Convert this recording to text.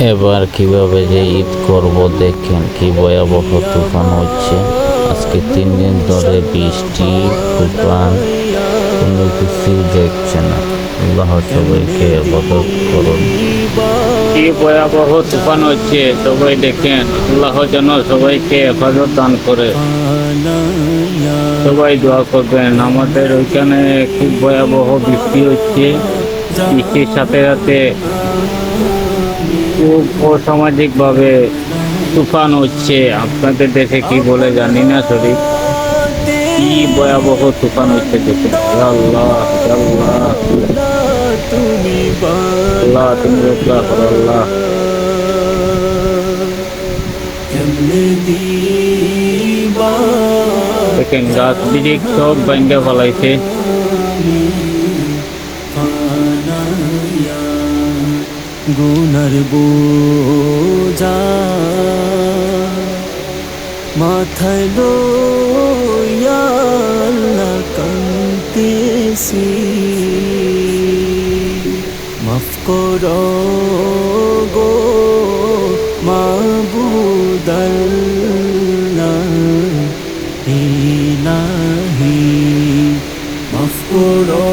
এবার কিভাবে যে ঈদ করব দেখেন কি ভয়াবহ তুফান হচ্ছে। আজকে 3 দিন ধরে বৃষ্টি তুফান কোনো কিছু দেখছে না। আল্লাহ সবাইকে হেফাজত করুন। কি ভয়াবহ তুফান হচ্ছে, সবাই দেখেন। আল্লাহ যেন সবাইকে হেফাজত দান করে। সবাই দোয়া করবেন। আমাদের ওইখানে খুব ভয়াবহ বৃষ্টি হচ্ছে। বৃষ্টির সাথে সাথে খুব অসামাজিক ভাবে তুফান হচ্ছে। আপনাদের দেশে কি বলে জানি না, সঠিক কি ভয়াবহ তুফান হচ্ছে দেখুন। আল্লাহ আল্লাহ আল্লাহ, তুমি রক্ষা করো আল্লাহ। দেখেন গাছ বিরিক সব ভাঙ্গা ফেলাইছে। গুনার বোঝা মাথায় লইয়া আল্লাহ কান্দেছি, মাফ করো গো মাবুদ আল্লাহ ইলাহি, মাফ করো